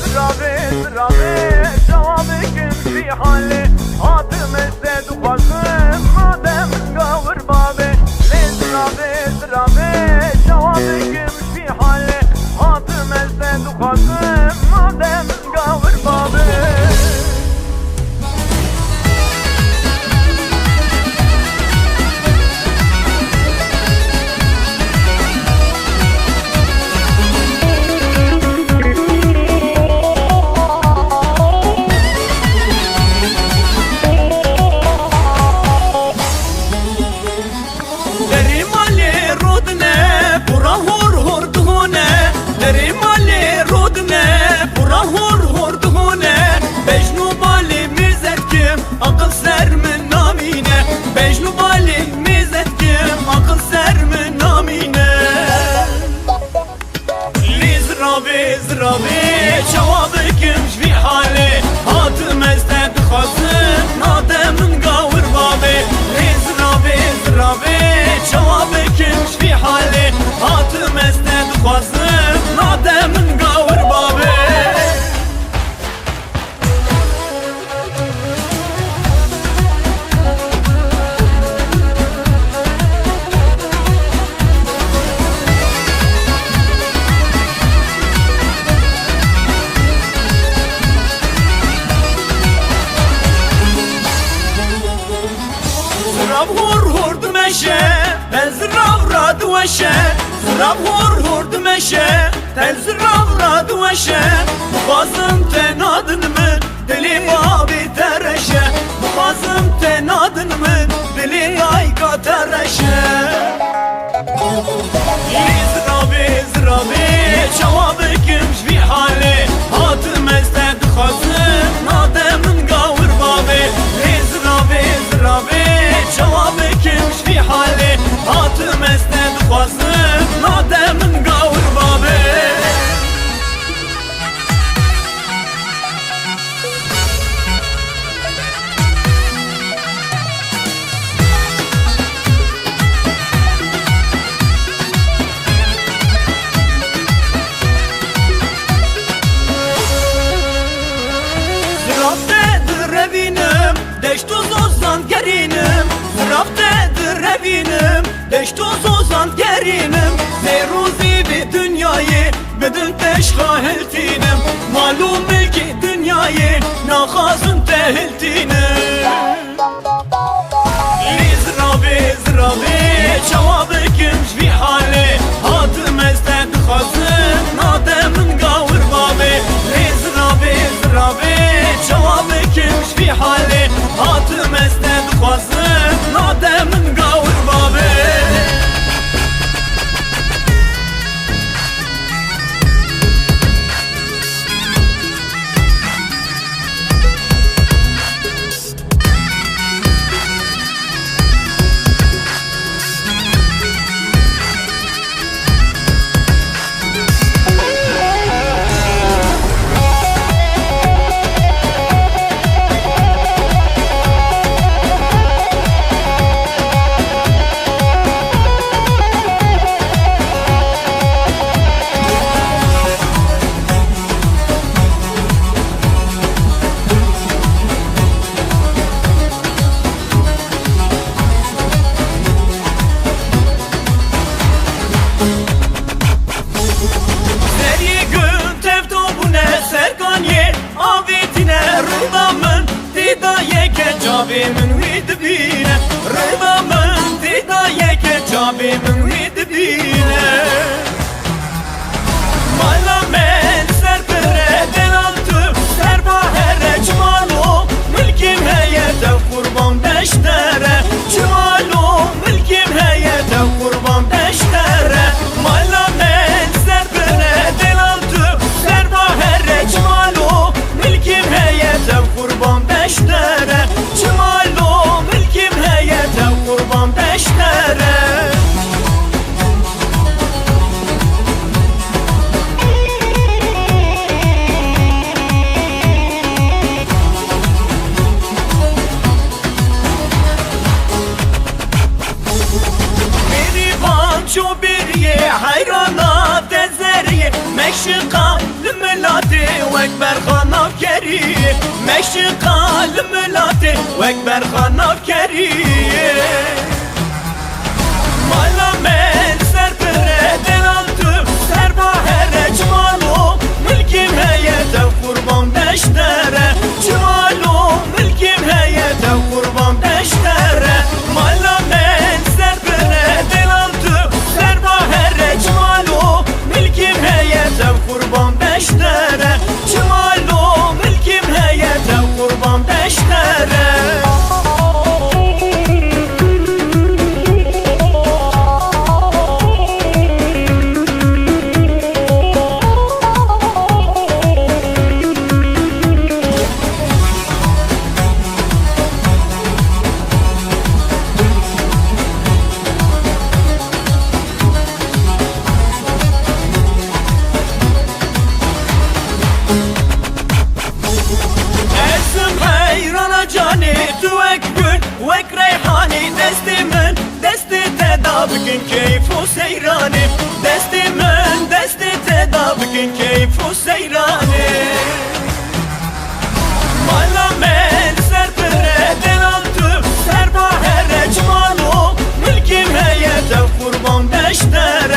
Zrabe, cevabı في حالي هاتم الزاد وخزم مادام نقاور بابي زرابي جوابك مش في حالي هاتم الزاد وخزم مادام نقاور بابي akıl ser min namine Bejnu balim mizetkim akıl ser min namine Zrabi cevabıkim şvi hali Hatım ezde dıkhazın nademin gavur babi Zrabi cevabıkim şvi hali Hatım ezde dıkhazın nademin gavur babi Hur dmeşe, ben zrav radweşe Zrav hur dmeşe, ben zrav radweşe Bazım tenadın mı, dili babi tereşe Bazım tenadın mı, dili ayka tereşe Zrabi, cevabıkim şvi hali Hatım ezde dıkhazın, nademin gavur babi Zrabi cevabıkim şvi hali Hatım ezde dıkhazın, nademin gavur babi Zraftedir evinim, deştu zozan gerinim Zraftedir evinim, deştu zozan gerinim Zeyruzi bir dünyayı, bedün teşgahiltinim Malum ki dünyayı, nakazın tehiltinim Zrabi, cevabıkim şvi hali Hatım ezde dıkhazın, nademin gavur babi Zrabi, cevabıkim şvi hali Hatım ezde dıkhazın, nademin gavur babi Cabimin vidbine Rıdamın didayeke cabimin vidbine Malamen serpere denaltı Serbahere cumalo Mülkim heyete kurban beştere Cumalo mülkim heyete kurban beştere Malamen serpere denaltı Serbahere cumalo Mülkim heyete kurban beştere Cumalo mülkim heyete kurban beştere Biri banço biriye hayrana dez مشقا الملاتي واكبر خانه كري مشقا الملاتي واكبر خانه كري مالا من سر بردن altı سر باهره جمالو ملكم هيته قربان دشتره جمالو ملكم هيته قربان دشتره مالا من سر بردن altı سر باهره جمالو ملكم هيته قربان دشتره جمالو ملكم هيته قربان دشتره وك ريحاني دستي من دستي تدابكن كيف وسيراني دستي من دستي تدابكن كيف وسيراني مالا من سر بردن altı سر باهره جمالو ملكم هيته قربان دشتره